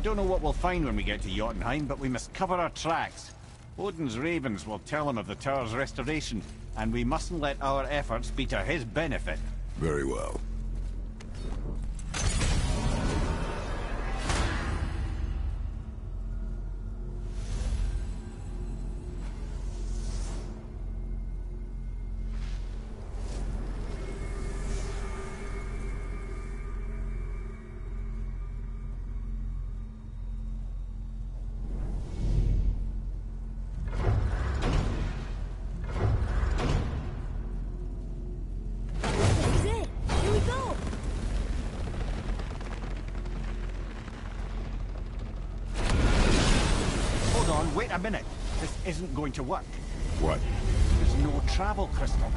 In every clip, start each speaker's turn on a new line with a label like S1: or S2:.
S1: don't know what we'll find when we get to Jotunheim, but we must cover our tracks. Odin's ravens will tell him of the tower's restoration, and we mustn't let our efforts be to his benefit.
S2: Very well.
S1: Wait a minute. This isn't going to work.
S2: What?
S1: There's no travel crystal.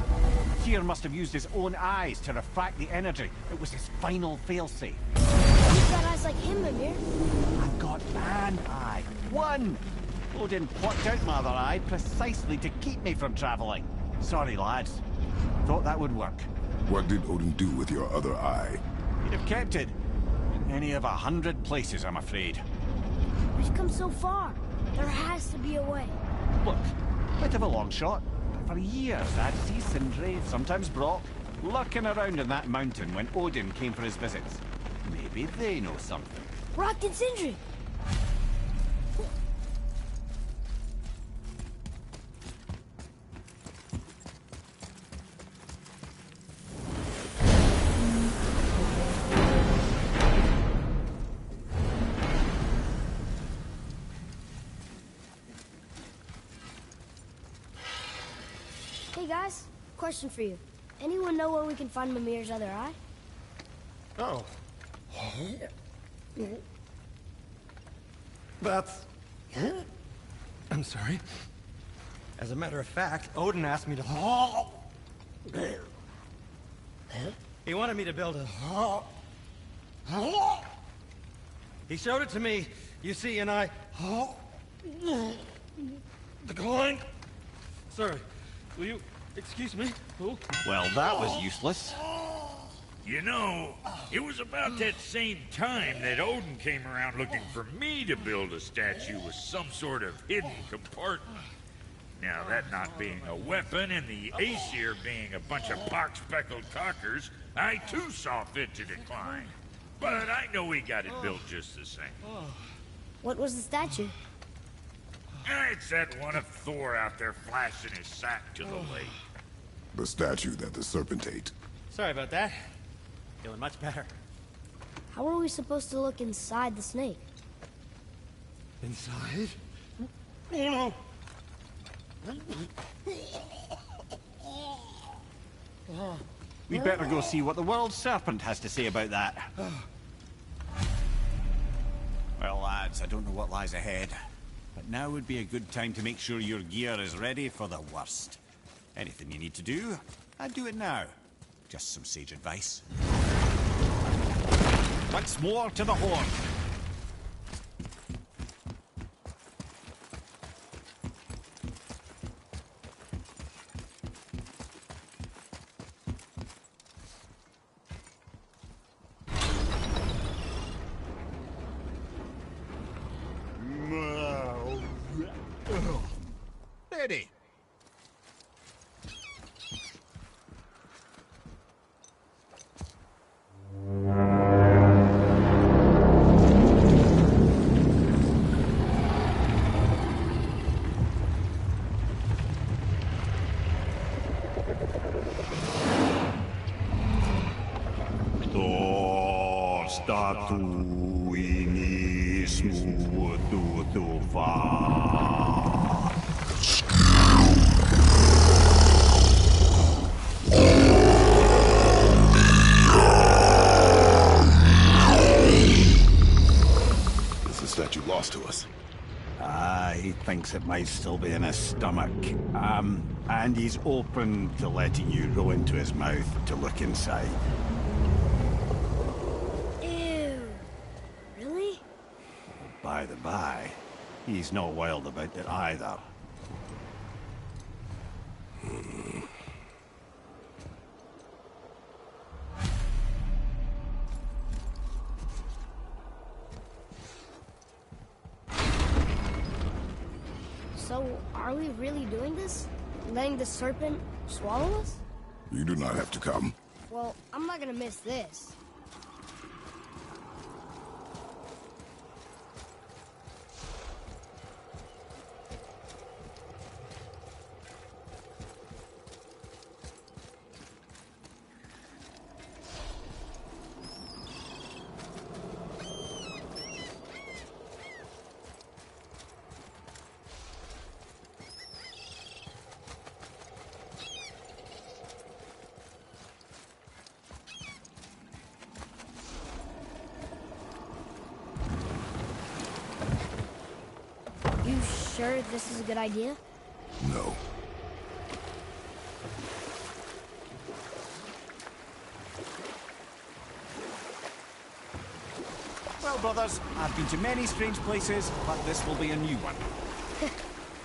S1: Tyr must have used his own eyes to refract the energy. It was his final failsafe.
S3: You've got eyes like him, Mimir.
S1: I've got an eye. One! Odin plucked out my other eye precisely to keep me from traveling. Sorry, lads. Thought that would work.
S2: What did Odin do with your other eye?
S1: He'd have kept it. In any of 100 places, I'm afraid.
S3: We've come so far. There has to be a way.
S1: Look, bit of a long shot, but for years I'd see Sindri, sometimes Brock, lurking around in that mountain when Odin came for his visits. Maybe they know something.
S3: Brock and Sindri! Hey guys, question for you. Anyone know where we can find Mimir's other eye?
S4: Oh. That's... I'm sorry. As a matter of fact, Odin asked me to... He wanted me to build a... He showed it to me, you see, and I... The coin... Sorry, will you excuse me? Oh.
S1: Well, that was useless.
S5: You know, it was about that same time that Odin came around looking for me to build a statue with some sort of hidden compartment. Now, that not being a weapon and the Aesir being a bunch of pock-speckled cockers, I too saw fit to decline. But I know we got it built just the same.
S3: What was the statue?
S5: It's that one of Thor out there flashing his sack to the lake.
S2: The statue that the serpent ate.
S4: Sorry about that. Feeling much better.
S3: How are we supposed to look inside the snake?
S4: Inside? Oh no!
S1: We'd better go see what the world serpent has to say about that. Well, lads, I don't know what lies ahead, but now would be a good time to make sure your gear is ready for the worst. Anything you need to do, I'd do it now. Just some sage advice. Once more to the horn. Ready. He thinks it might still be in his stomach. And he's open to letting you go into his mouth to look inside.
S3: Ew. Really?
S1: By the by, he's not wild about it either.
S3: So, are we really doing this? Letting the serpent swallow us?
S2: You do not have to come.
S3: Well, I'm not gonna miss this. You sure this is a good idea?
S2: No.
S1: Well, brothers, I've been to many strange places, but this will be a new one.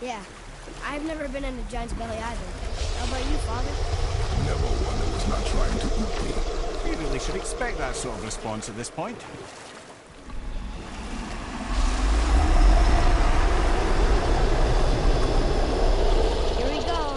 S3: Yeah. I've never been in a giant's belly either. How about you, Father?
S2: Never one that was not trying to eat me.
S1: You really should expect that sort of response at this point.
S3: Here we go.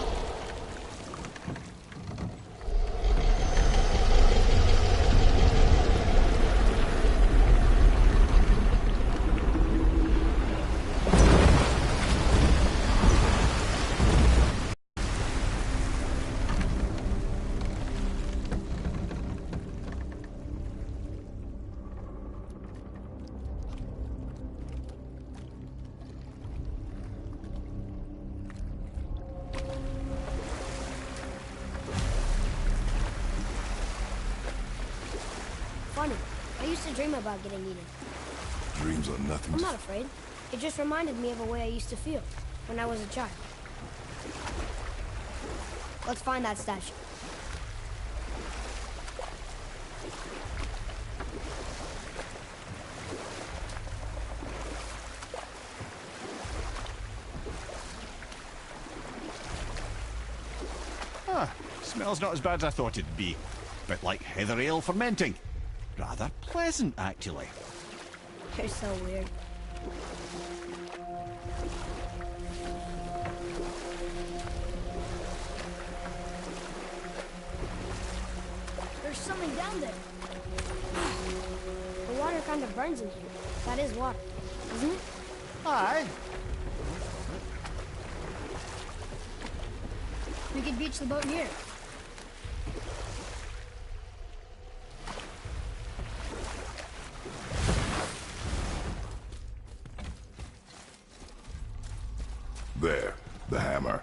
S3: Funny. I used to dream about getting eaten.
S2: Dreams are nothing
S3: I'm
S2: to...
S3: not afraid. It just reminded me of a way I used to feel when I was a child. Let's find that statue.
S1: Smells not as bad as I thought it'd be. Bit like heather ale fermenting. Rather pleasant, actually.
S3: You're so weird. There's something down there. The water kind of burns in here. That is water, isn't it?
S1: Aye.
S3: We could beach the boat here.
S2: There, the hammer.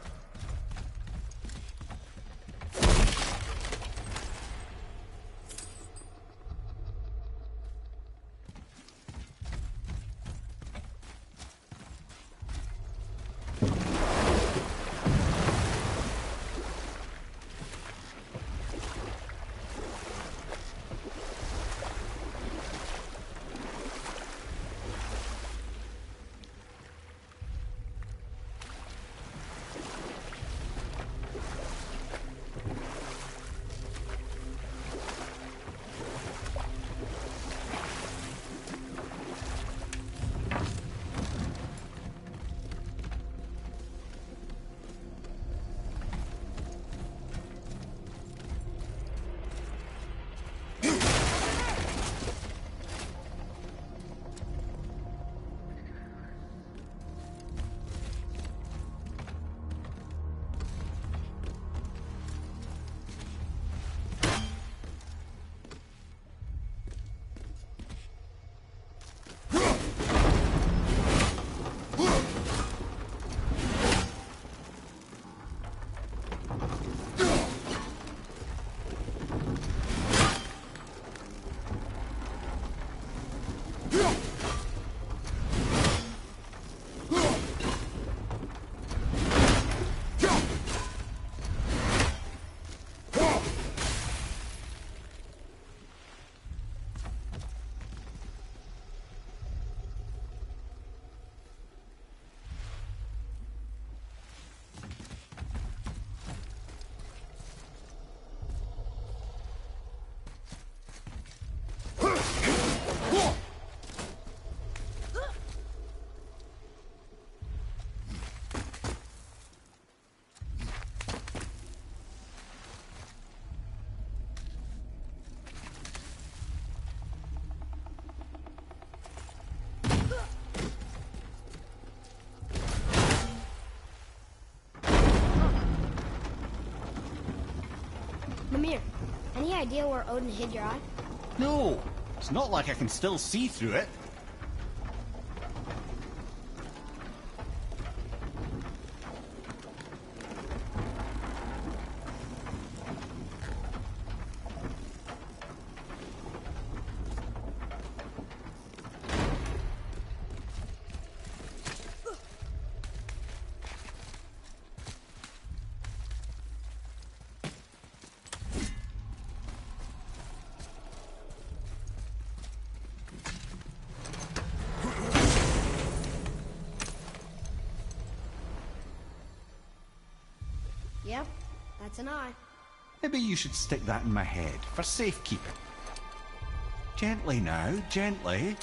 S3: idea where Odin hid your eye?
S1: No, it's not like I can still see through it.
S3: Yep, that's an eye.
S1: Maybe you should stick that in my head for safekeeping. Gently now, gently.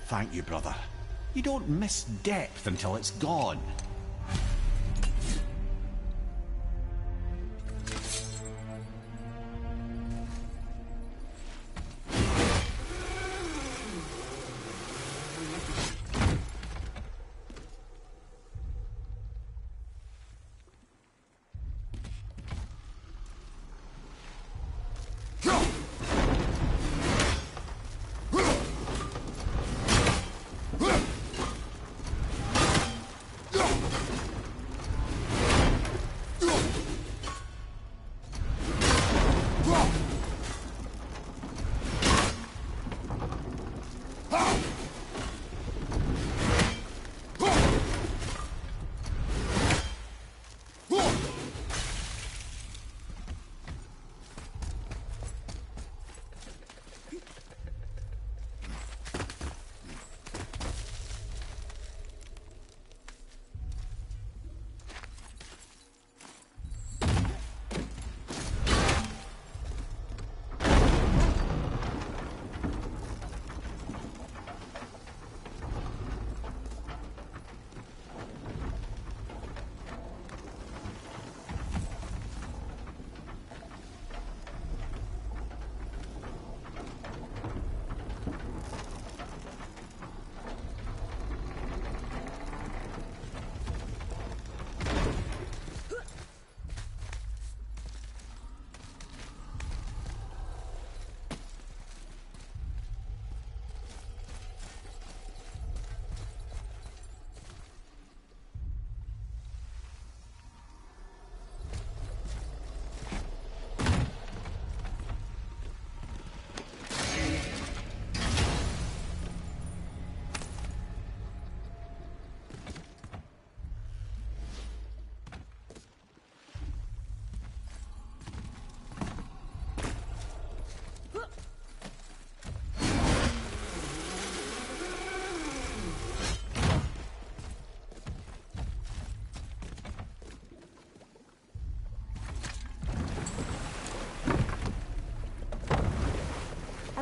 S1: Thank you, brother. You don't miss depth until it's gone.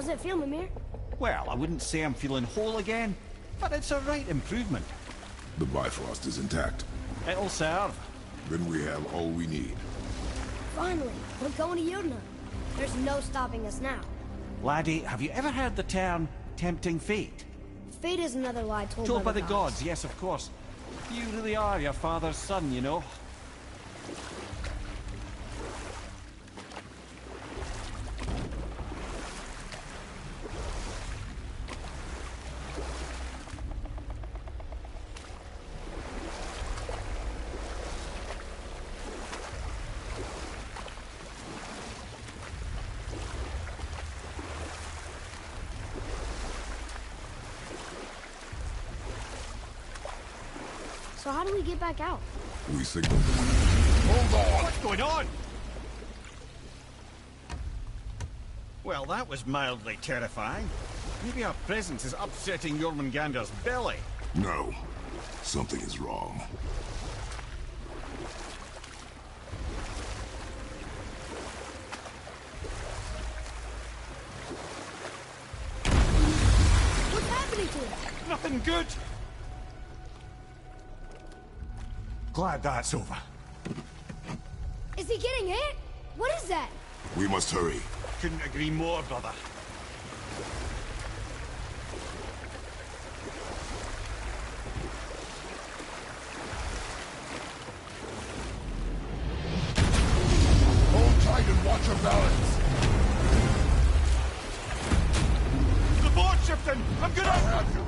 S3: How's it feel, Mimir?
S1: Well, I wouldn't say I'm feeling whole again, but it's a right improvement.
S2: The Bifrost is intact.
S1: It'll serve.
S2: Then we have all we need.
S3: Finally, we're going to Yudna. There's no stopping us now.
S1: Laddie, have you ever heard the term tempting fate?
S3: Fate is another lie
S1: Told by the gods, yes, of course. You really are your father's son, you know.
S3: So how do we get back out?
S2: We signaled.
S1: Hold on! What's going on? Well, that was mildly terrifying. Maybe our presence is upsetting Jormungandr's belly.
S2: No. Something is wrong.
S3: What's happening to it?
S1: Nothing good! Glad that's over.
S3: Is he getting hit? What is that?
S2: We must hurry.
S1: Couldn't agree more, brother.
S2: Watch your balance.
S1: The board's shifting! I'm gonna...
S2: Have you?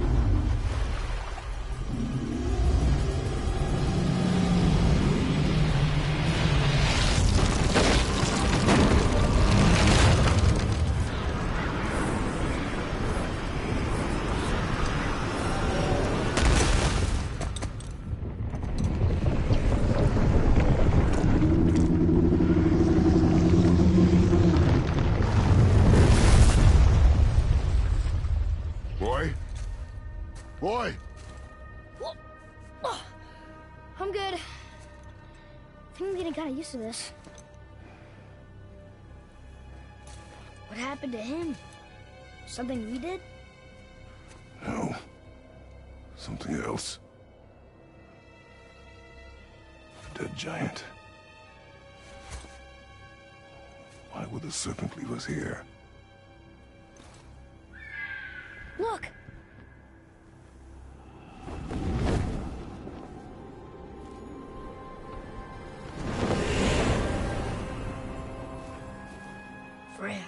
S2: Boy!
S3: I'm good. I think I'm getting kind of used to this. What happened to him? Something we did?
S2: No. Something else. Dead giant. Why would the serpent leave us here?
S3: Look! Freya.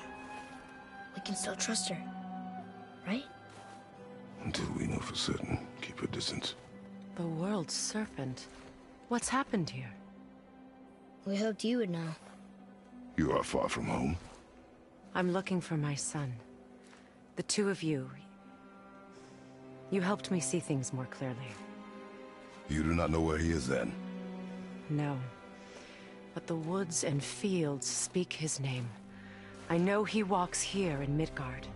S3: We can still trust her, right?
S2: Until we know for certain, keep your distance.
S6: The world's serpent. What's happened here?
S3: We hoped you would know.
S2: You are far from home.
S6: I'm looking for my son. The two of you. You helped me see things more clearly.
S2: You do not know where he is then?
S6: No. But the woods and fields speak his name. I know he walks here in Midgard.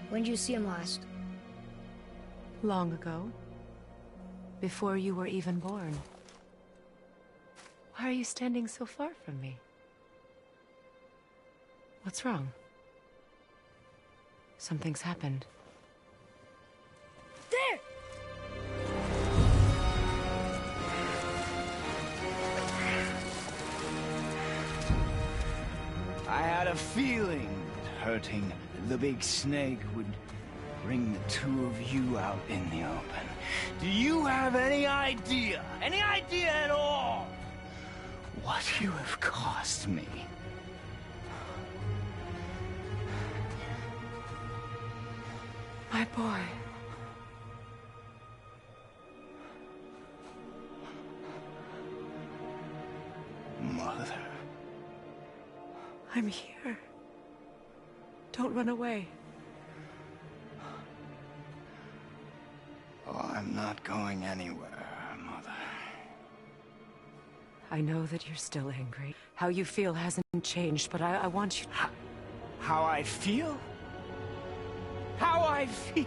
S3: When did you see him last?
S6: Long ago. Before you were even born. Why are you standing so far from me? What's wrong? Something's happened.
S3: There!
S7: I had a feeling that hurting the big snake would bring the two of you out in the open. Do you have any idea at all, what you have cost me?
S6: My boy.
S7: Mother.
S6: I'm here. Don't run away.
S7: Oh, I'm not going anywhere, Mother.
S6: I know that you're still angry. How you feel hasn't changed, but I want you...
S7: How I feel? How I feel?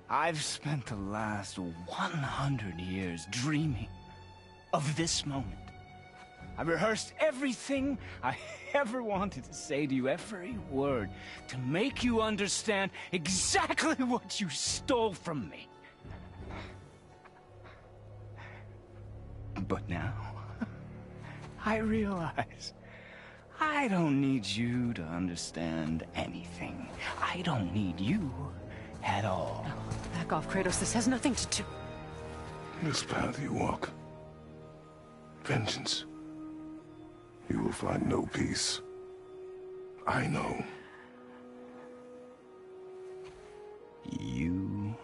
S7: I've spent the last 100 years dreaming of this moment. I rehearsed everything I ever wanted to say to you, every word, to make you understand exactly what you stole from me. But now, I realize I don't need you to understand anything. I don't need you at all.
S6: No, back off, Kratos. This has nothing to do...
S2: This path you walk. Vengeance. You will find no peace. I know.
S7: You...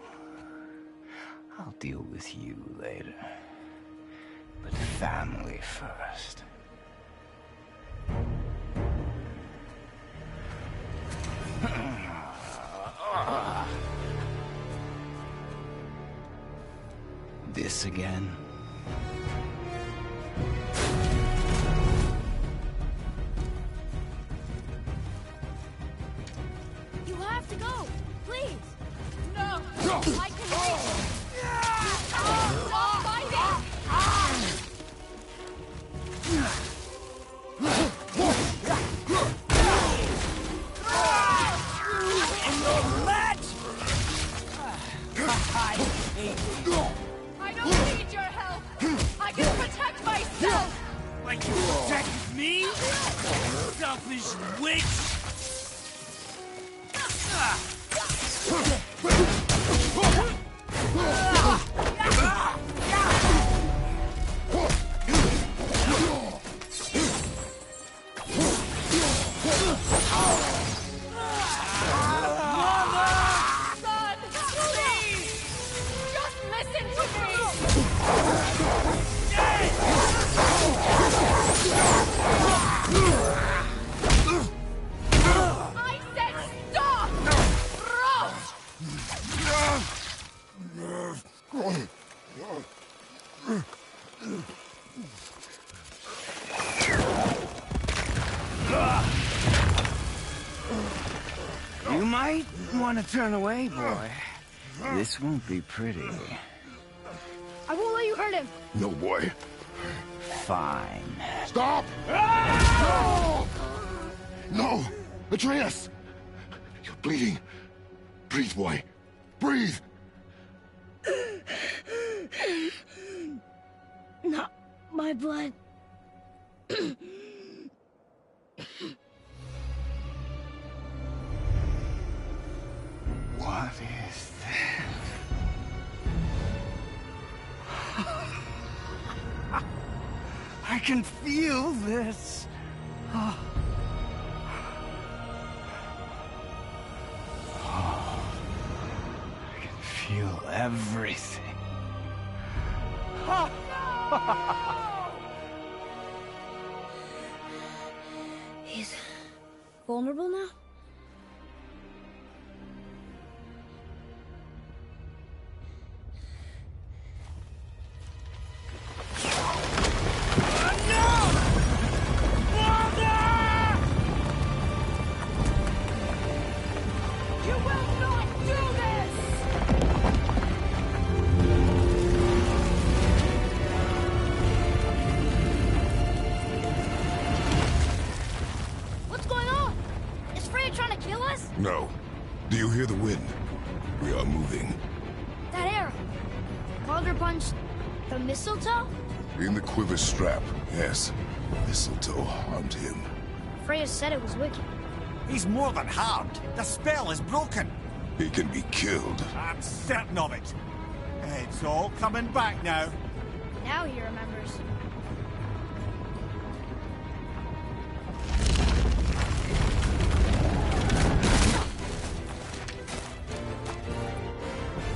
S7: I'll deal with you later. But family first. This again?
S3: You have to go! Please!
S8: No! I can reach! Stop fighting! I don't need your help! I can protect myself!
S7: Like you protected me? Selfish witch! turn away, boy. This won't be pretty.
S3: I won't let you hurt him.
S2: No, boy.
S7: Fine.
S2: Stop! No! No! Atreus! You're bleeding. Breathe, boy. Breathe!
S3: Not my blood.
S7: What is that? I can feel this. Oh. I can feel everything.
S3: He's vulnerable now?
S8: You will not do this!
S3: What's going on? Is Freya trying to kill us?
S2: No. Do you hear the wind? We are moving.
S3: That arrow. Baldur punched the mistletoe?
S2: In the quiver strap, yes. Mistletoe harmed him.
S3: Freya said it was wicked.
S1: He's more than harmed. The spell is broken.
S2: He can be killed.
S1: I'm certain of it. It's all coming back now.
S3: Now he remembers.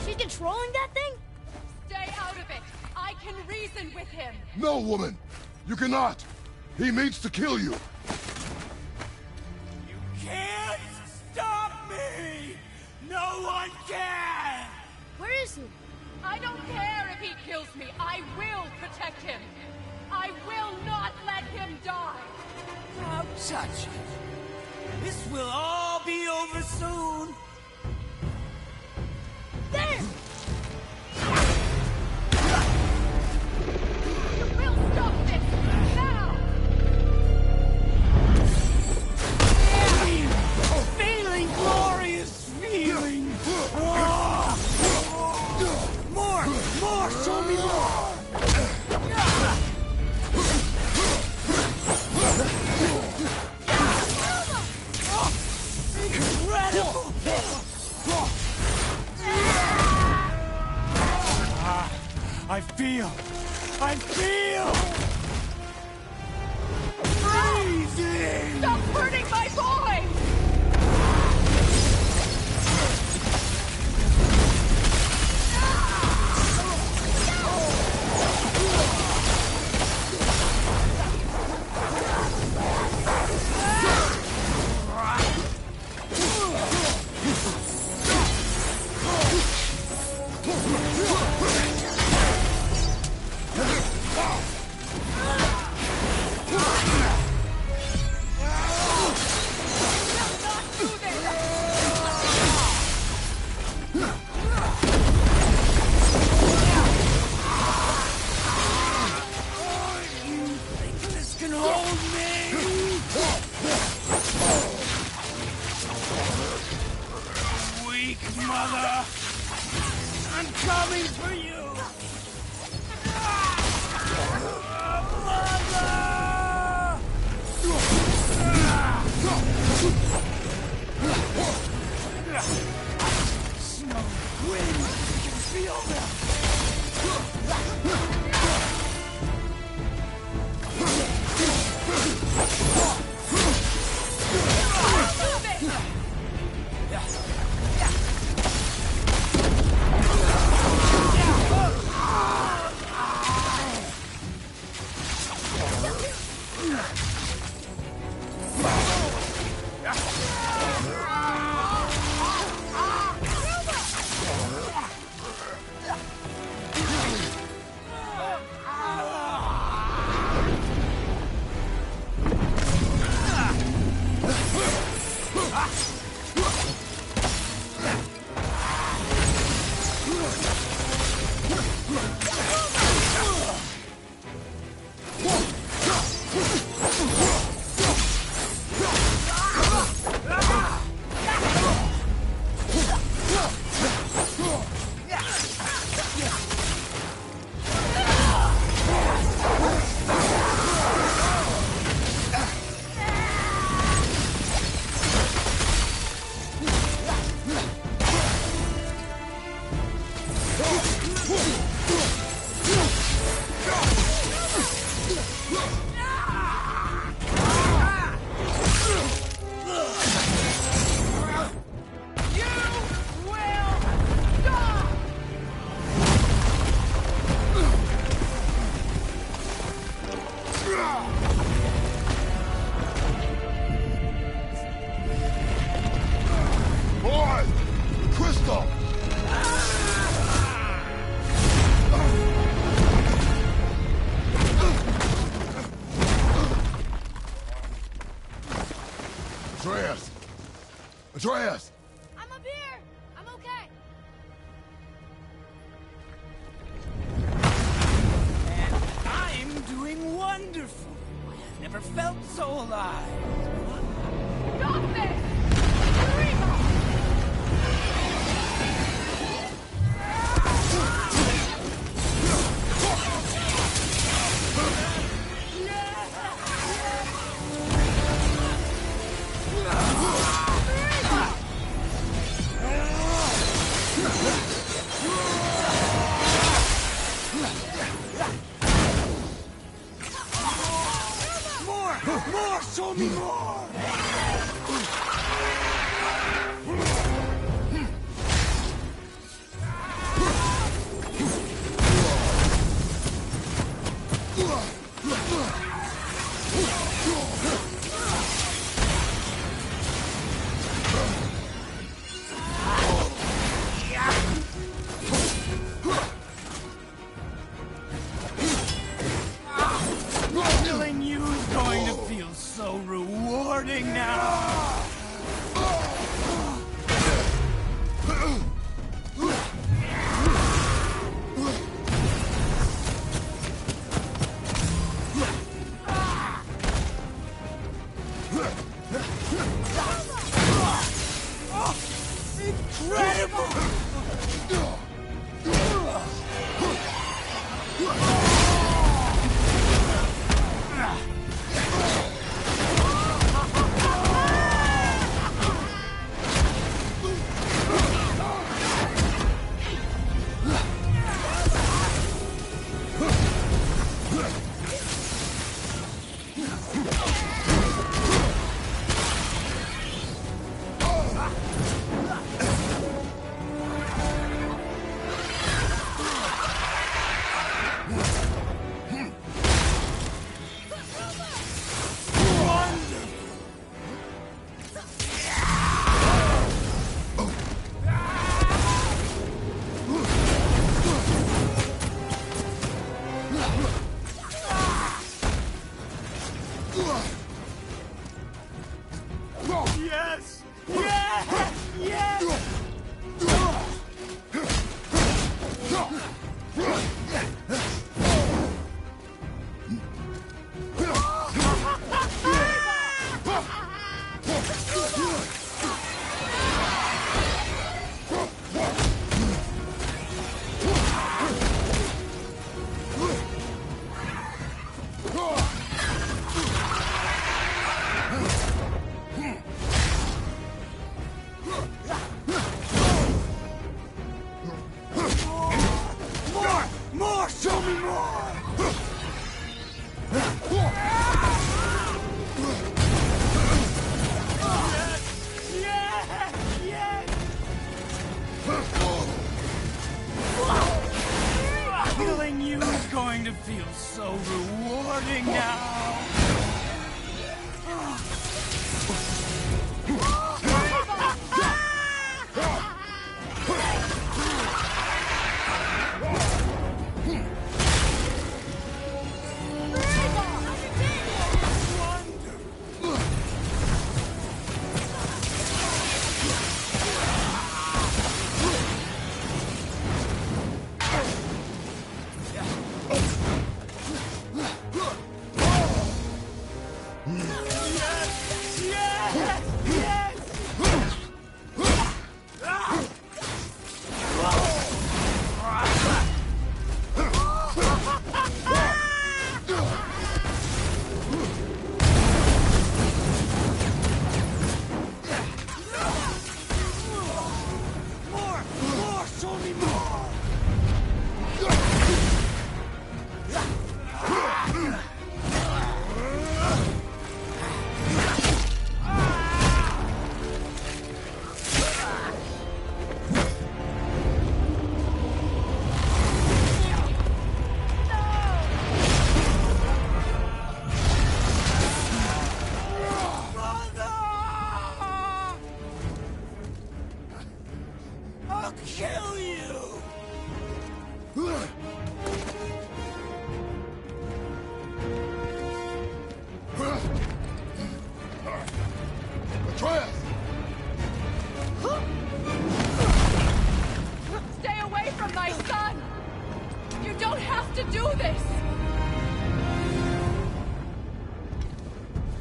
S3: She's controlling that thing?
S8: Stay out of it! I can reason with him!
S2: No, woman! You cannot! He means to kill you!
S1: You can't stop me! No one can!
S3: Where is he?
S8: I don't care if he kills me! I will protect him! I will not let him die!
S1: Don't touch it. This will all be over soon.
S3: There!
S8: You will stop this! Now!
S1: Feeling glorious feeling. More! Show me more! Incredible! I feel! Freezing!
S8: Stop hurting my boy!
S1: Mother! I'm coming for you! Snow, wind, you can feel them!
S2: Boy! Crystal! Atreus! Atreus!
S3: I'm up here! I'm okay!
S7: I'm doing wonderful. I've never felt so alive.
S8: Stop this! Rima!
S7: More! Show me more! Killing you is going to feel so rewarding now! Yes! Yes! Yes! More! Show me more! Yes! Yes! Killing you is going to feel so rewarding now! Yes! Yes!
S2: Atreus!
S8: Stay away from my son! You don't have to do this!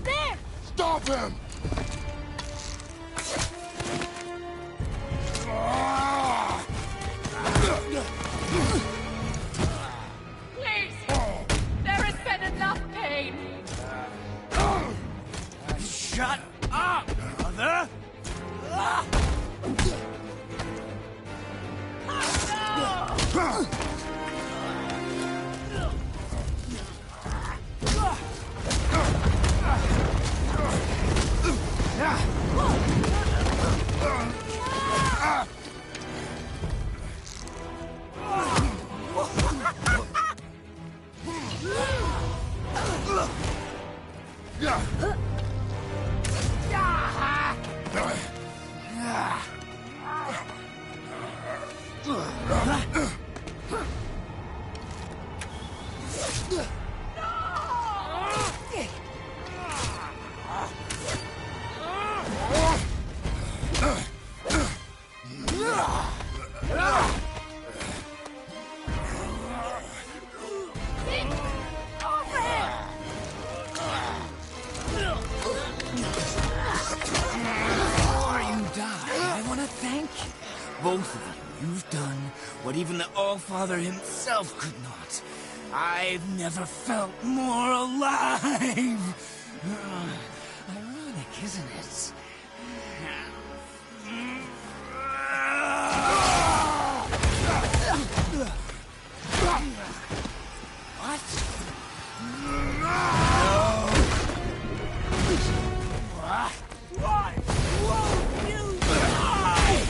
S8: There!
S2: Stop him!
S8: Please! There has been enough pain!
S7: Shut up, brother! Both of you, you've done what even the All-Father himself could not. I've never felt more alive! Ironic, isn't it? What? Why won't you die?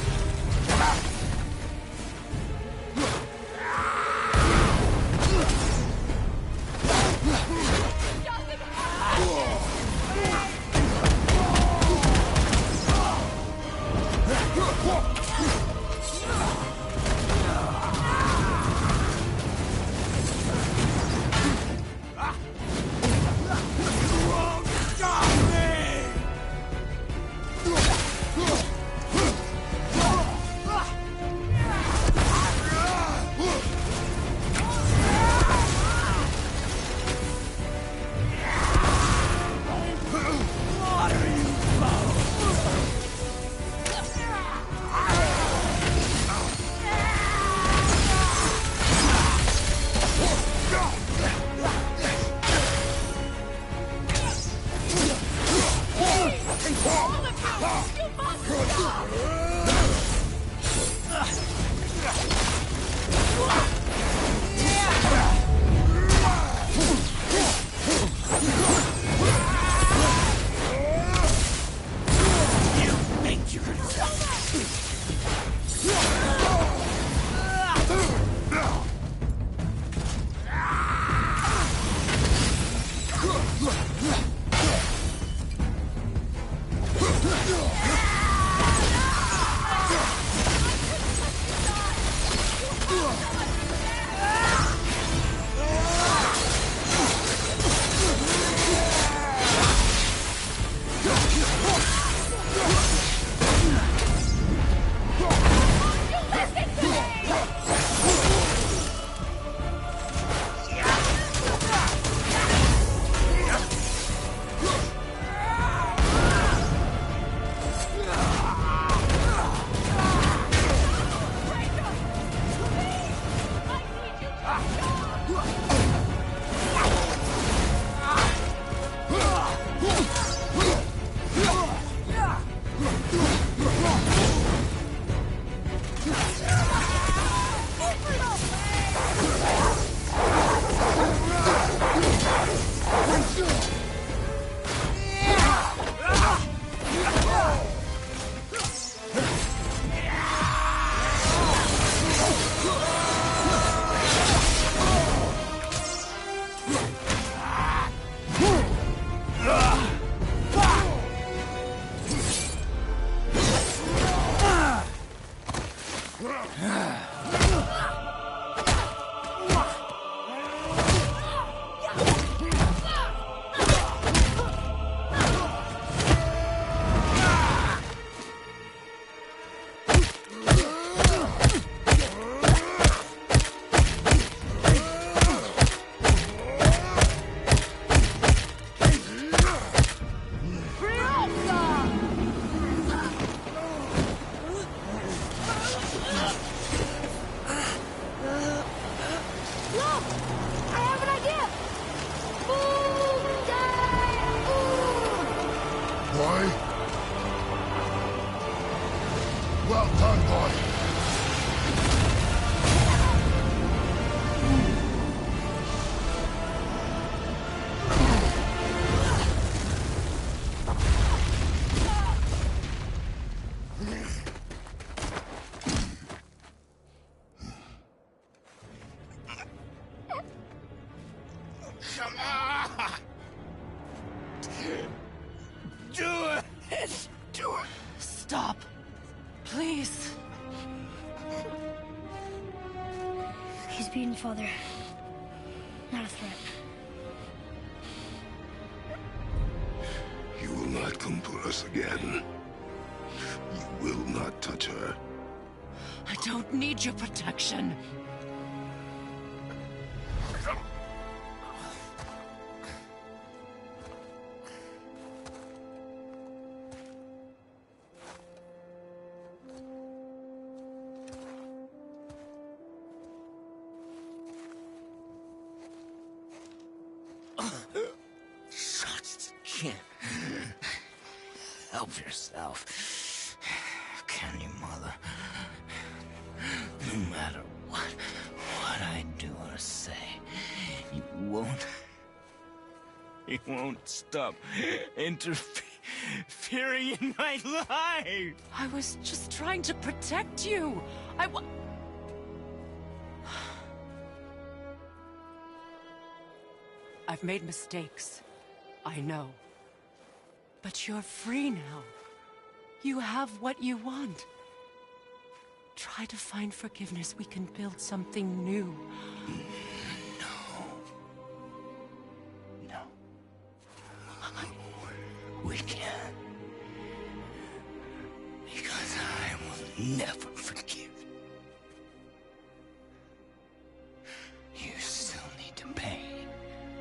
S3: I have an idea! Boom!
S2: Boy? Well done, boy.
S7: Come on! Do it! Do it!
S6: Stop. Please.
S3: He's beaten Father. Not a threat.
S2: You will not come for us again. You will not touch her.
S6: I don't need your protection.
S7: Just can't help yourself. Can you, Mother? No matter what I do or say, you won't stop interfering in my life.
S6: I was just trying to protect you. I've made mistakes. I know. But you're free now. You have what you want. Try to find forgiveness. We can build something new.
S7: No. We can't. Because I will never forgive. You still need to pay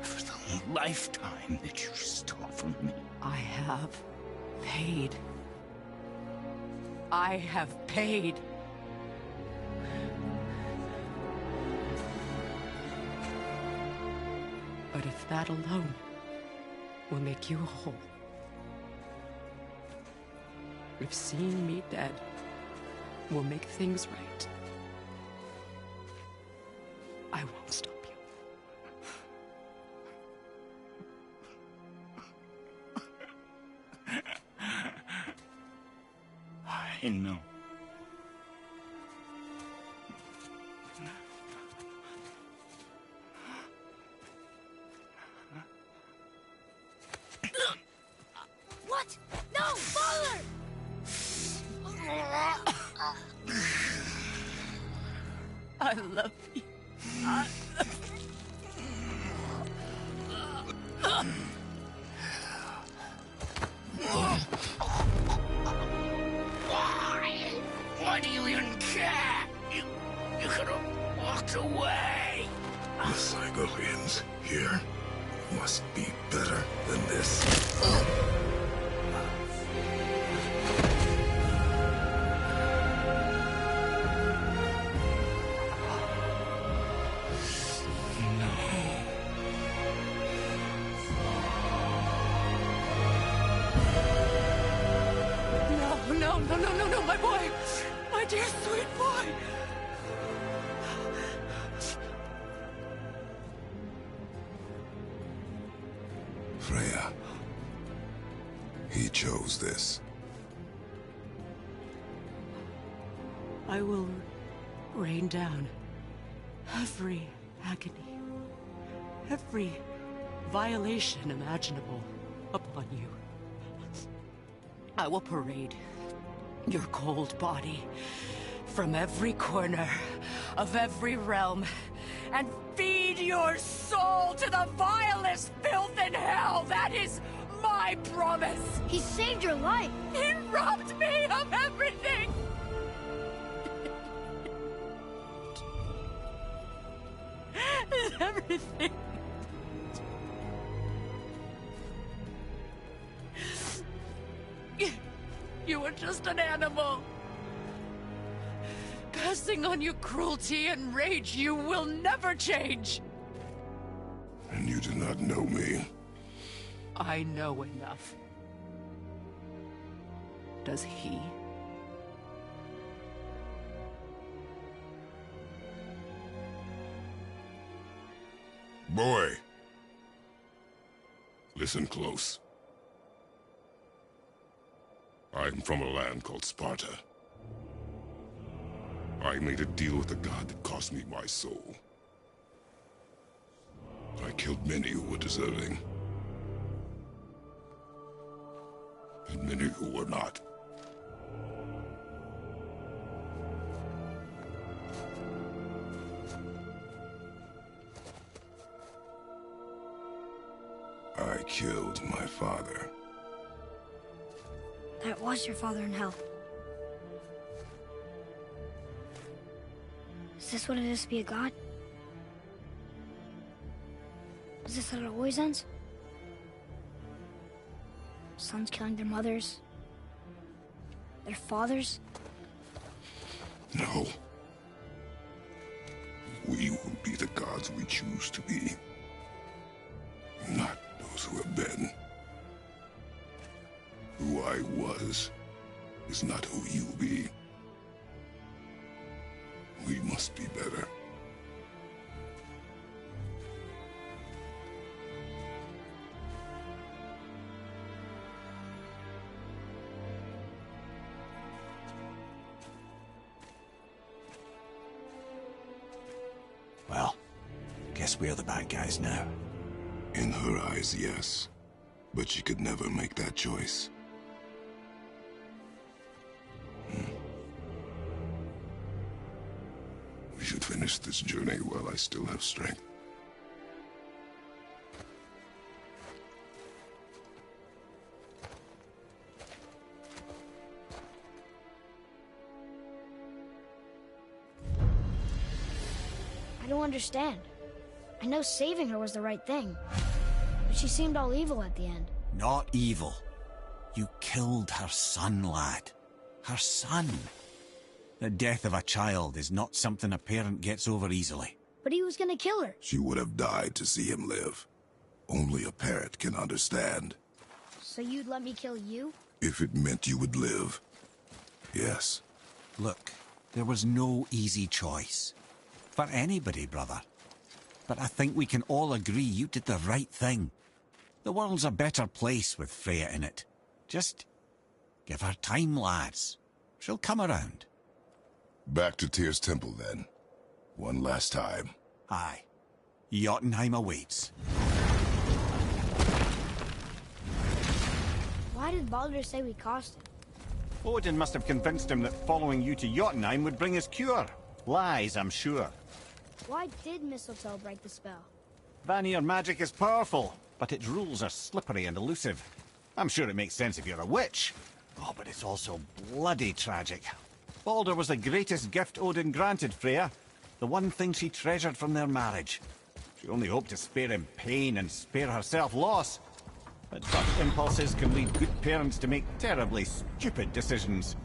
S7: for the lifetime that you stole from me.
S6: I have paid. I have paid. But if that alone will make you whole, if seeing me dead will make things right, I won't stop you.
S7: I know.
S3: What? No, Father!
S6: I love you.
S7: Why do you even care? You could have walked away.
S2: The Cygolians here must be better than this.
S6: No, my boy! My dear sweet boy!
S2: Freya. He chose this.
S6: I will rain down every agony, every violation imaginable upon you. I will parade your cold body from every corner of every realm and feed your soul to the vilest filth in hell. That is my promise.
S3: He saved your life.
S6: He robbed me of everything. Everything. You were just an animal. Passing on your cruelty and rage, you will never change.
S2: And you do not know me.
S6: I know enough. Does he?
S2: Boy! Listen close. I am from a land called Sparta. I made a deal with a god that cost me my soul. I killed many who were deserving. And many who were not. I killed my father.
S3: That was your father in hell. Is this what it is to be a god? Is this how it always ends? Sons killing their mothers? Their fathers?
S2: No. We will be the gods we choose to be. Not those who have been. Who I was is not who you'll be. We must be better.
S1: Well, guess we're the bad guys now.
S2: In her eyes, yes. But she could never make that choice. We should finish this journey while I still have strength.
S3: I don't understand. I know saving her was the right thing. But she seemed all evil at the end.
S1: Not evil. You killed her son, lad. Her son. The death of a child is not something a parent gets over easily.
S3: But he was gonna kill her.
S2: She would have died to see him live. Only a parent can understand.
S3: So you'd let me kill you?
S2: If it meant you would live. Yes.
S1: Look, there was no easy choice. For anybody, brother. But I think we can all agree you did the right thing. The world's a better place with Freya in it. Just give her time, lads. She'll come around.
S2: Back to Tyr's temple, then. One last time.
S1: Aye. Jotunheim awaits.
S3: Why did Baldur say we cost him?
S1: Odin must have convinced him that following you to Jotunheim would bring his cure. Lies, I'm sure.
S3: Why did Mistletoe break the spell?
S1: Vanir magic is powerful, but its rules are slippery and elusive. I'm sure it makes sense if you're a witch. Oh, but it's also bloody tragic. Baldur was the greatest gift Odin granted Freya. The one thing she treasured from their marriage. She only hoped to spare him pain and spare herself loss. But such impulses can lead good parents to make terribly stupid decisions.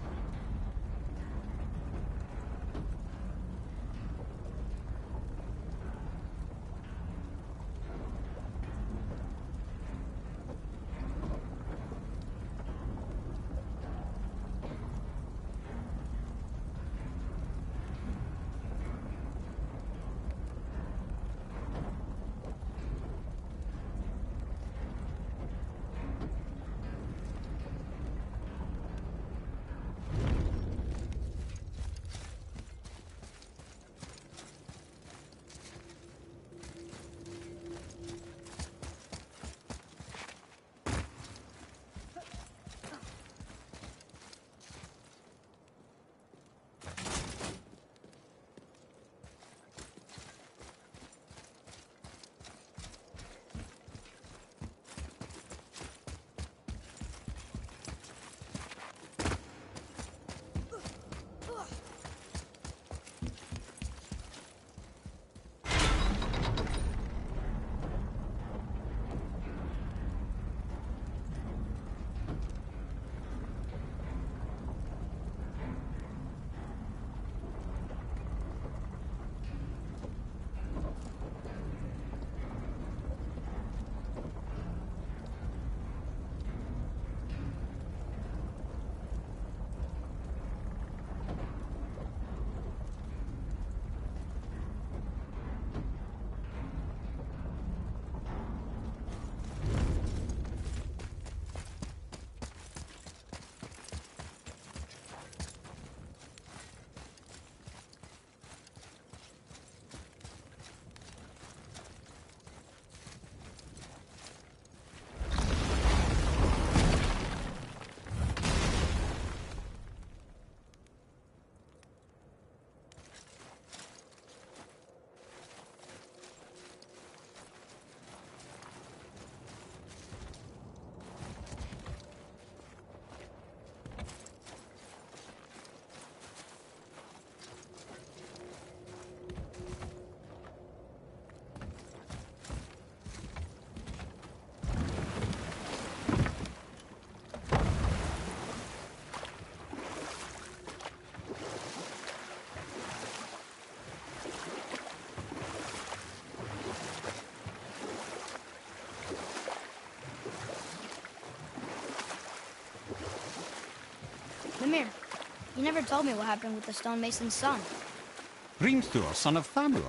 S3: You never told me what happened with the stonemason's son.
S1: Hrimthur, son of Thamur.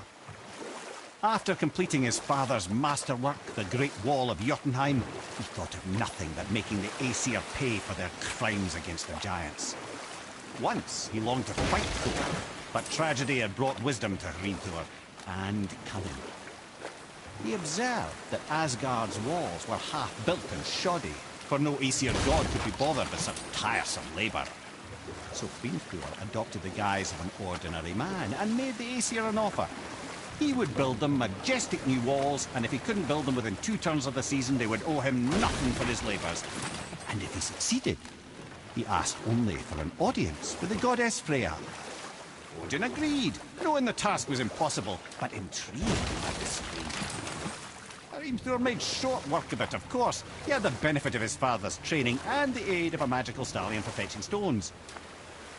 S1: After completing his father's masterwork, the Great Wall of Jotunheim, he thought of nothing but making the Aesir pay for their crimes against the giants. Once he longed to fight Thor, but tragedy had brought wisdom to Hrimthur, and cunning. He observed that Asgard's walls were half-built and shoddy, for no Aesir god could be bothered with such tiresome labour. So Hrimthur adopted the guise of an ordinary man and made the Aesir an offer. He would build them majestic new walls, and if he couldn't build them within 2 turns of the season, they would owe him nothing for his labours. And if he succeeded, he asked only for an audience with the goddess Freya. Odin agreed, knowing the task was impossible, but intrigued by the stranger. Hrimthur made short work of it, of course. He had the benefit of his father's training and the aid of a magical stallion for fetching stones.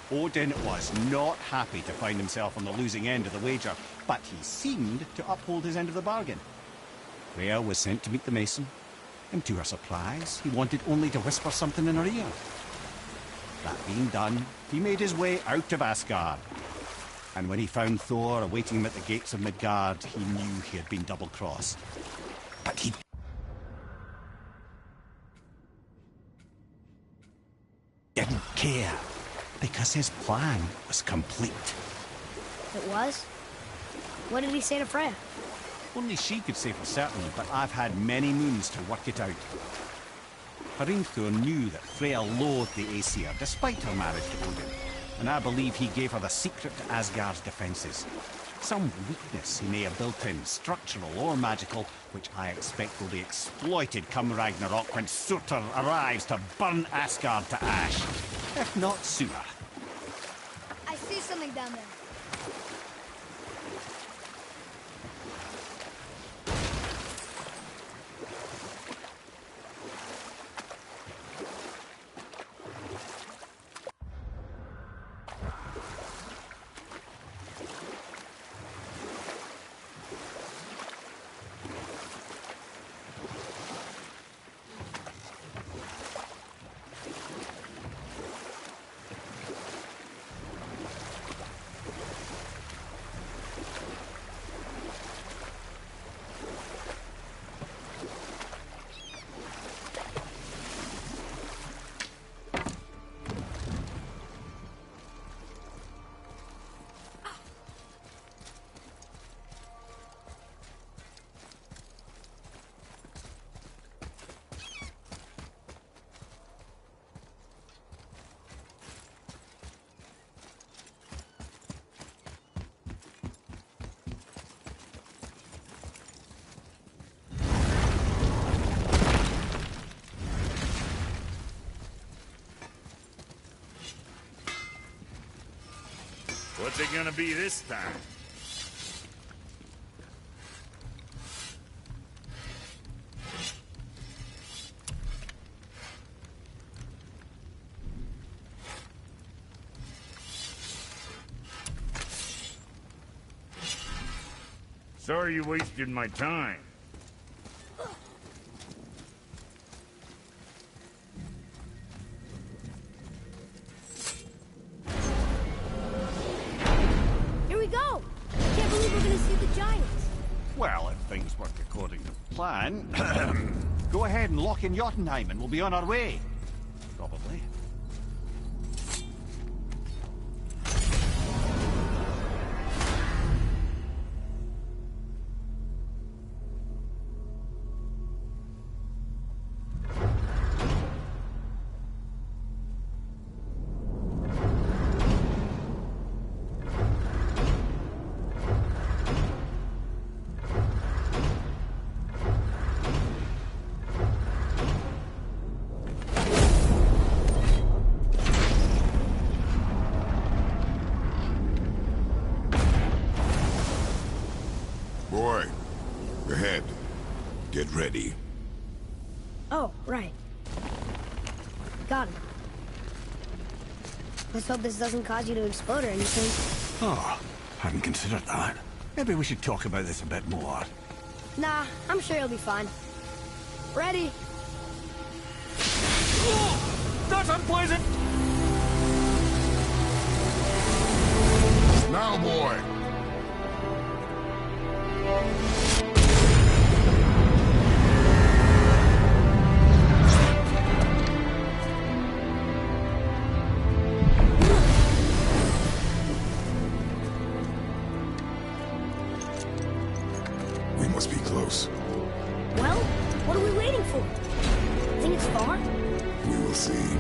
S1: Odin was not happy to find himself on the losing end of the wager, but he seemed to uphold his end of the bargain. Freya was sent to meet the mason, and to her surprise, he wanted only to whisper something in her ear. That being done, he made his way out of Asgard. And when he found Thor awaiting him at the gates of Midgard, he knew he had been double-crossed. But he didn't care, because his plan was complete.
S3: It was? What did he say to Freya?
S1: Only she could say for certain, but I've had many moons to work it out. Hrimthur knew that Freya loathed the Aesir, despite her marriage to Odin, and I believe he gave her the secret to Asgard's defences. Some weakness he may have built in, structural or magical, which I expect will be exploited come Ragnarok when Surtur arrives to burn Asgard to ash. If not sooner.
S3: I see something down there.
S5: What's it gonna be this time? Sorry you wasted my time.
S1: Well, if things work according to plan, go ahead and lock in Jotunheim and we'll be on our way. Probably.
S2: Boy, ahead. Get ready.
S3: Oh, right. Got him. Let's hope this doesn't cause you to explode or anything.
S1: Oh, hadn't considered that. Maybe we should talk about this a bit more.
S3: Nah, I'm sure you'll be fine. Ready?
S1: Oh, that's unpleasant!
S2: Now, boy! We must be close.
S3: Well, what are we waiting for? Think it's far?
S2: We will see.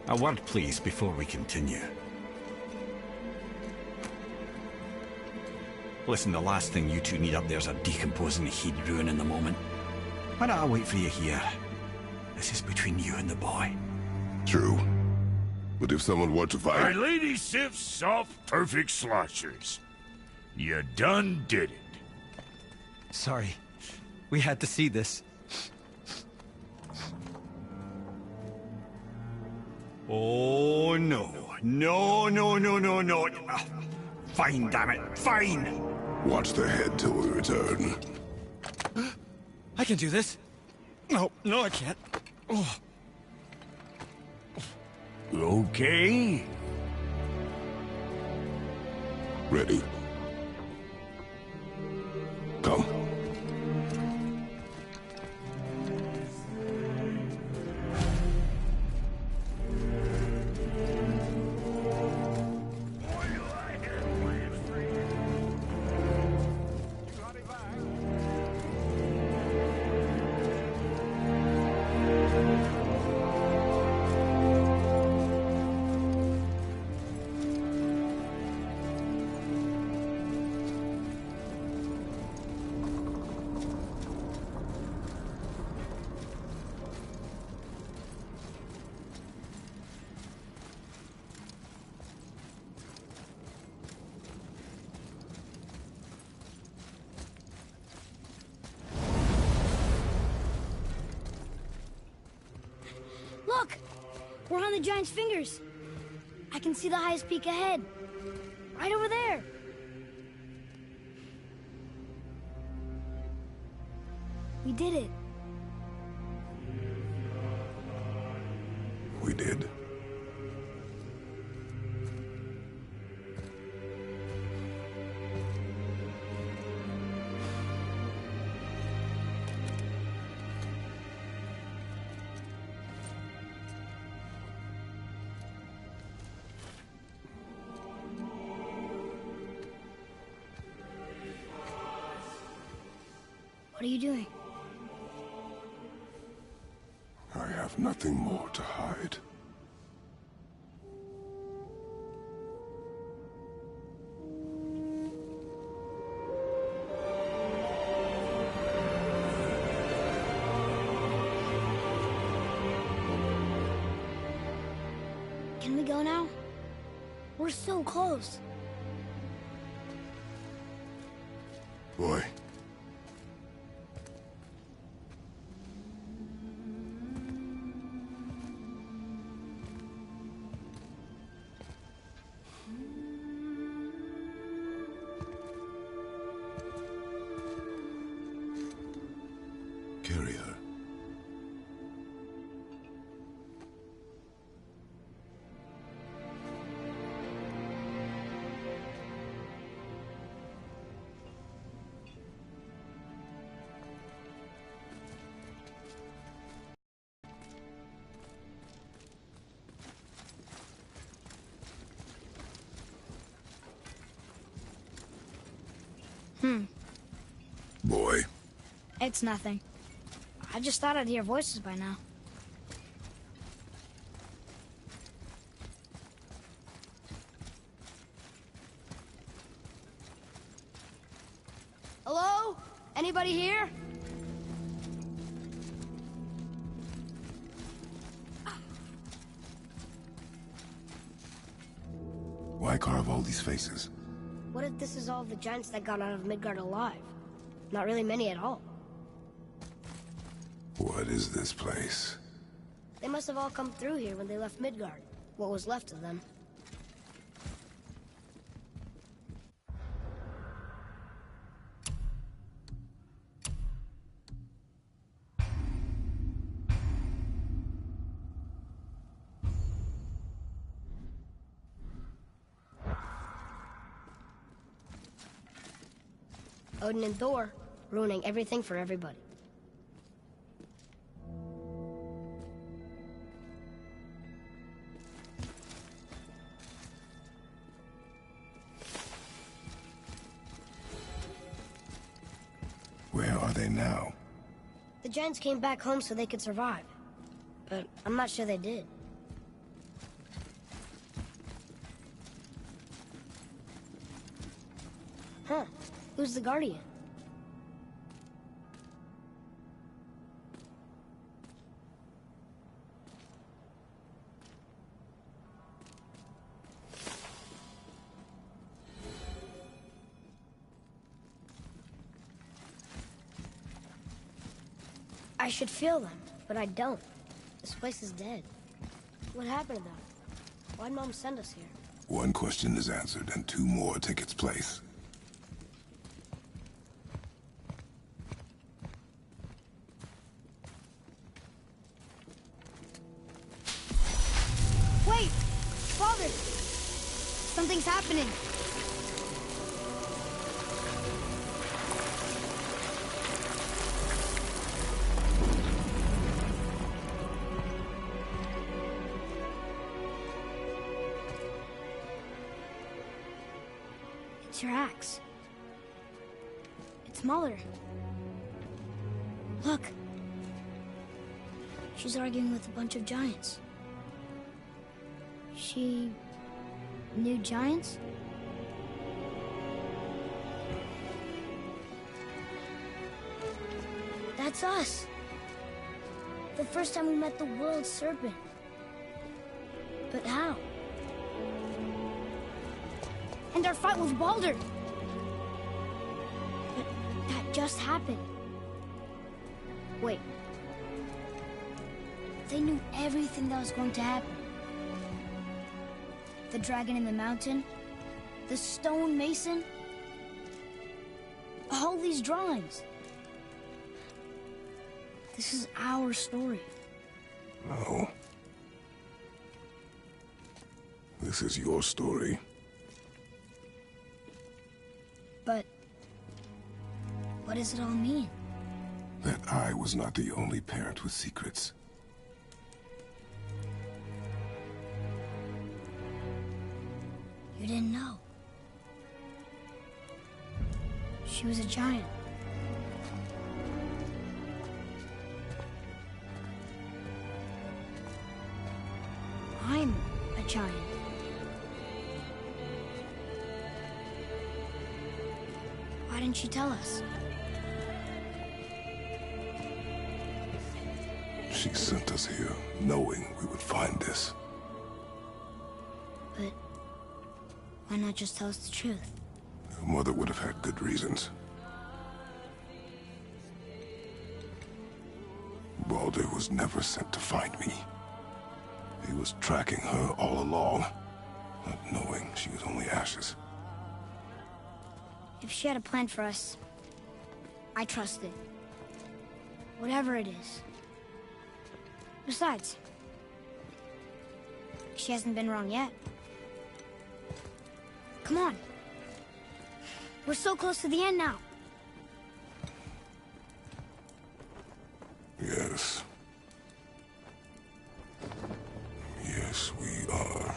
S1: A word, please, before we continue. Listen, the last thing you two need up there's a decomposing heat ruining the moment. Why don't I wait for you here? This is between you and the boy.
S2: True. But if someone were to
S5: My
S2: fight...
S5: Lady Sif's soft, perfect sloshers. You done did it.
S4: Sorry. We had to see this.
S1: Oh, no. No, no, no, no, no. Fine, damn it. Fine!
S2: Watch the head till we return.
S4: I can do this. No, no, I can't. Oh.
S5: Okay.
S2: Ready. Come.
S3: Look! We're on the giant's fingers. I can see the highest peak ahead. Right over there. We did it.
S2: We did.
S3: What are you doing?
S2: I have nothing more to hide.
S3: Can we go now? We're so close.
S2: Boy. Carry her. Boy.
S3: It's nothing. I just thought I'd hear voices by now. Hello? Anybody here?
S2: Why carve all these faces?
S3: What if this is all the giants that got out of Midgard alive? Not really many at all.
S2: What is this place?
S3: They must have all come through here when they left Midgard. What was left of them. Odin and Thor, ruining everything for everybody.
S2: Where are they now?
S3: The Giants came back home so they could survive. But I'm not sure they did. Huh. Who's the Guardian? I should feel them, but I don't. This place is dead. What happened to them? Why'd Mom send us here?
S2: One question is answered, and two more take its place.
S3: Wait! Father! Something's happening! It's your axe. It's Mother. Look. She's arguing with a bunch of giants. She knew giants? That's us. The first time we met the world serpent. But how? And our fight with Baldur. But that just happened. Wait. They knew everything that was going to happen. The dragon in the mountain, the stone mason, all these drawings. This is our story.
S2: No. This is your story.
S3: But what does it all mean?
S2: That I was not the only parent with secrets.
S3: You didn't know. She was a giant. I'm a giant. Why didn't she tell us?
S2: She sent us here, knowing we would find this.
S3: But why not just tell us the truth?
S2: Your mother would have had good reasons. Baldur was never sent to find me. He was tracking her all along, not knowing she was only ashes.
S3: If she had a plan for us, I trust it. Whatever it is. Besides, she hasn't been wrong yet. Come on. We're so close to the end now.
S2: Yes. Yes, we are.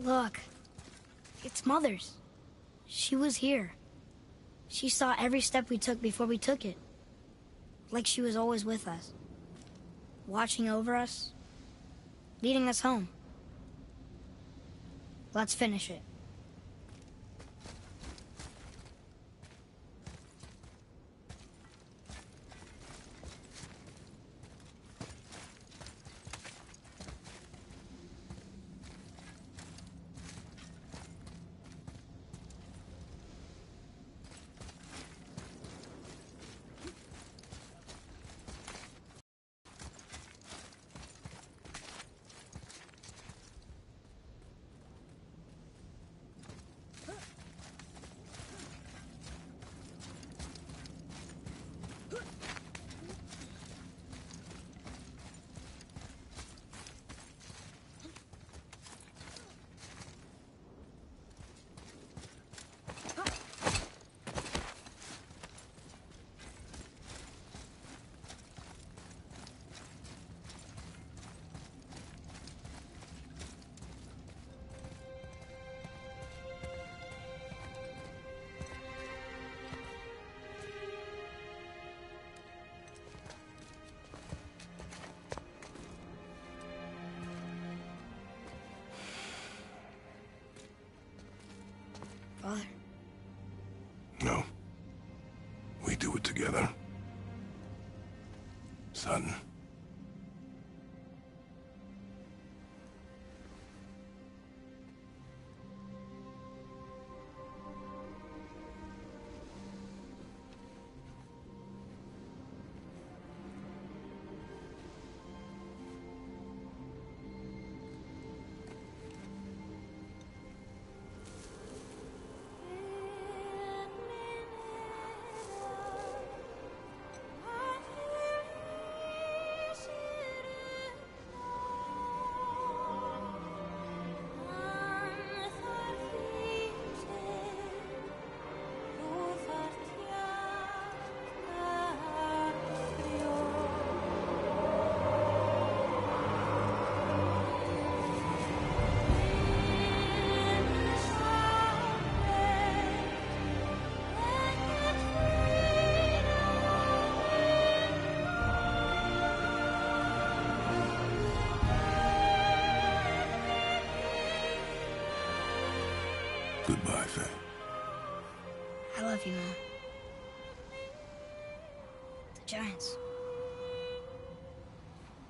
S3: Look, it's Mother's. She was here. She saw every step we took before we took it. Like she was always with us. Watching over us. Leading us home. Let's finish it. Father?
S2: No. We do it together. Son. Goodbye, Faye.
S3: I love you, Mom. The Giants.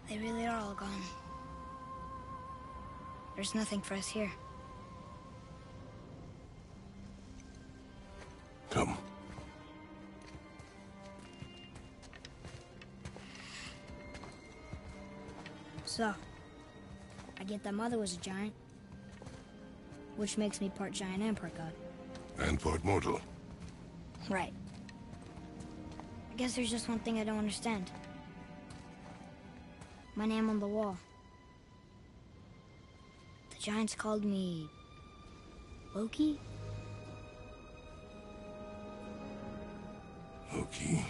S3: They really are all gone. There's nothing for us here.
S2: Come.
S3: So, I get that Mother was a giant. Which makes me part giant and part god.
S2: And part mortal.
S3: Right. I guess there's just one thing I don't understand. My name on the wall. The Giants called me... Loki?
S2: Loki.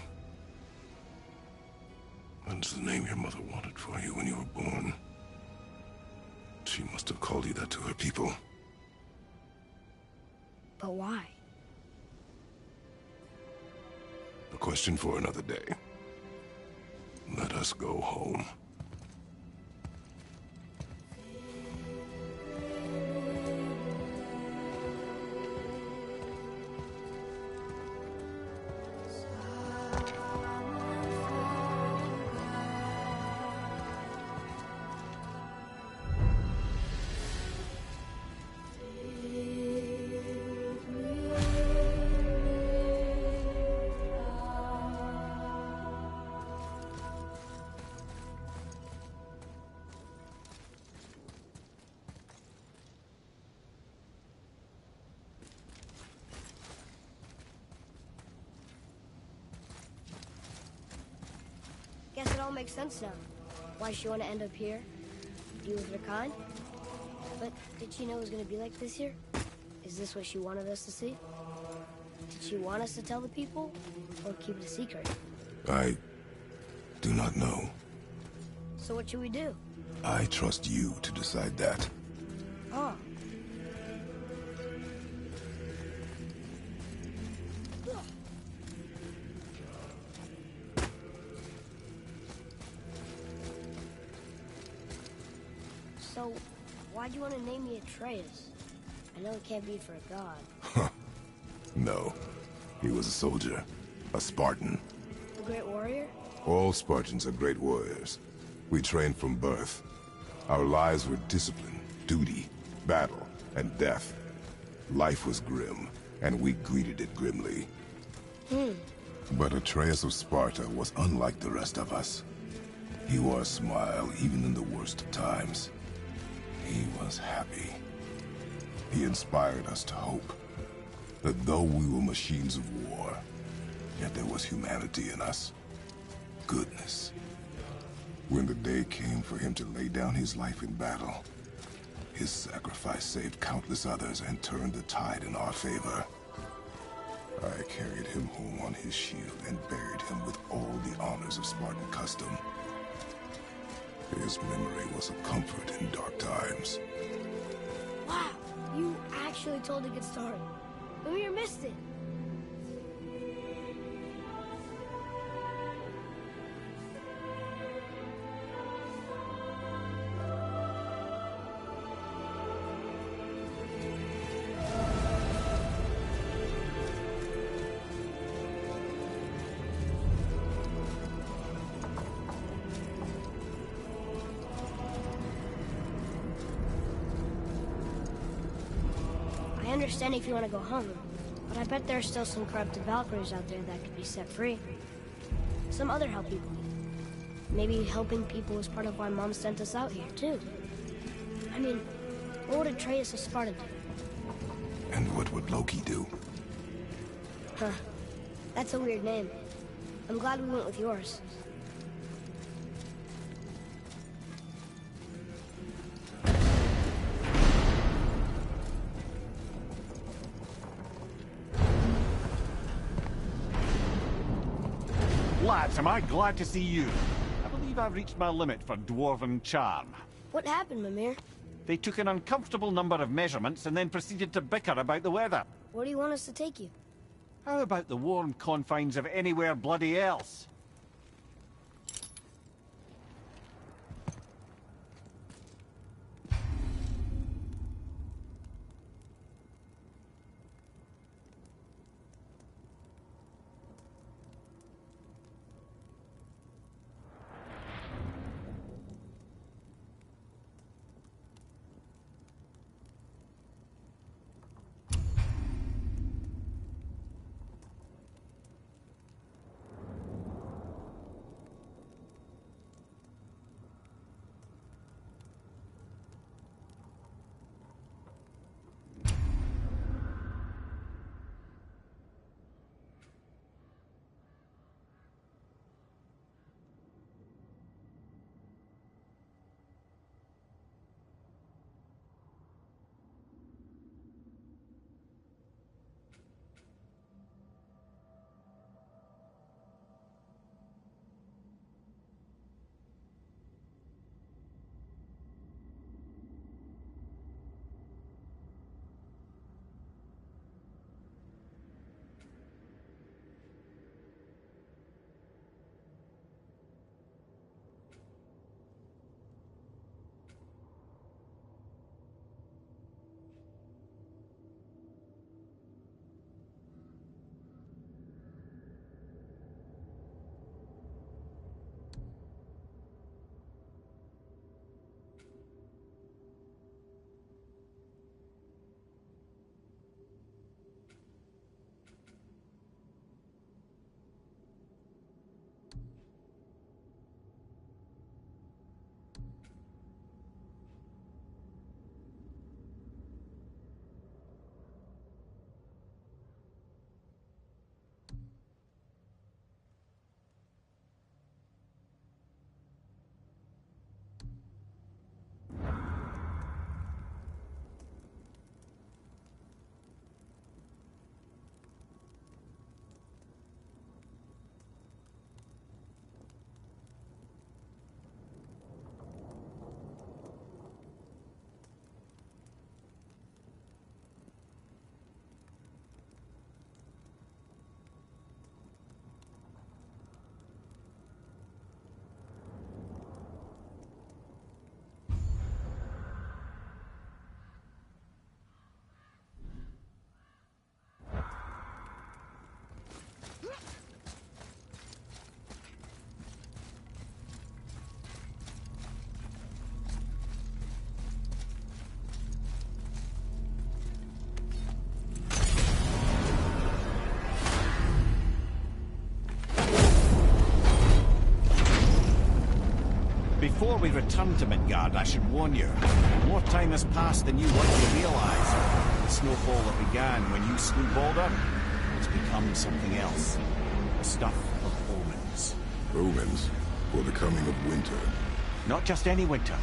S2: That's the name your mother wanted for you when you were born. She must have called you that to her people.
S3: But why?
S2: A question for another day. Let us go home.
S3: Guess it all makes sense now. Why she want to end up here? Deal with her kind? But did she know it was going to be like this here? Is this what she wanted us to see? Did she want us to tell the people? Or keep it a secret?
S2: I do not know.
S3: So what should we do?
S2: I trust you to decide that.
S3: Oh. So, why'd you want to name me Atreus? I know it can't be for a god.
S2: No. He was a soldier. A Spartan.
S3: A great warrior?
S2: All Spartans are great warriors. We trained from birth. Our lives were discipline, duty, battle, and death. Life was grim, and we greeted it grimly. But Atreus of Sparta was unlike the rest of us. He wore a smile even in the worst of times. He was happy. He inspired us to hope that though we were machines of war, yet there was humanity in us. Goodness. When the day came for him to lay down his life in battle, his sacrifice saved countless others and turned the tide in our favor. I carried him home on his shield and buried him with all the honors of Spartan custom. His memory was a comfort in dark times.
S3: Wow, you actually told a good story. Mimir missed it. I understand if you want to go home, but I bet there are still some corrupted Valkyries out there that could be set free. Some other help people need. Maybe helping people was part of why Mom sent us out here, too. I mean, what would Atreus of Sparta do?
S2: And what would Loki do?
S3: Huh. That's a weird name. I'm glad we went with yours.
S1: Lads, am I glad to see you. I believe I've reached my limit for dwarven charm.
S3: What happened, Mimir?
S1: They took an uncomfortable number of measurements and then proceeded to bicker about the weather.
S3: Where do you want us to take you?
S1: How about the warm confines of anywhere bloody else? Before we return to Midgard, I should warn you. More time has passed than you want to realize. The snowfall that began when you slew Baldur has become something else. The stuff of omens.
S2: Omens for the coming of winter.
S1: Not just any winter,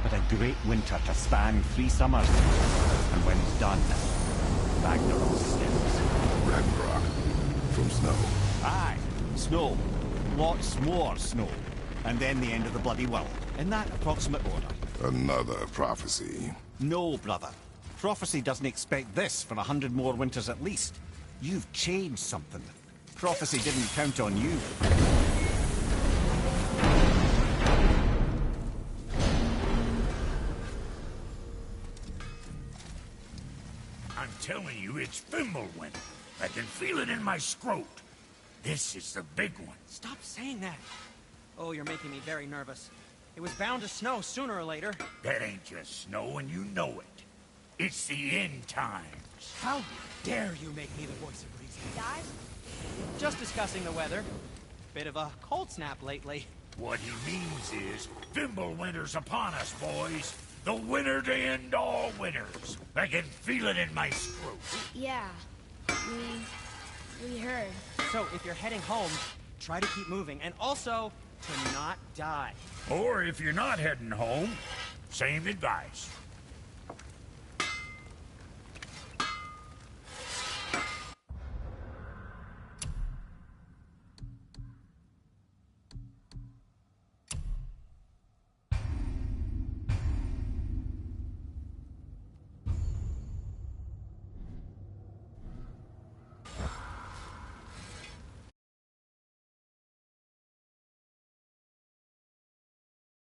S1: but a great winter to span 3 summers. And when it's done, Ragnarok steps.
S2: Ragnarok. From snow.
S1: Aye, snow. Lots more snow. And then the end of the bloody world. In that approximate order.
S2: Another prophecy.
S1: No, brother. Prophecy doesn't expect this for 100 more winters at least. You've changed something. Prophecy didn't count on you.
S5: I'm telling you, it's Fimbulwinter. I can feel it in my scrot. This is the big one.
S4: Stop saying that. Oh, you're making me very nervous. It was bound to snow sooner or later.
S5: That ain't just snow, and you know it. It's the end times.
S4: How dare you make me the voice of reason?
S3: Guys?
S4: Just discussing the weather. Bit of a cold snap lately.
S5: What he means is, Fimbulwinter's upon us, boys. The winter to end all winters. I can feel it in my scrot.
S3: Yeah. We heard.
S4: So, if you're heading home, try to keep moving, and also to not die.
S5: Or if you're not heading home, same advice.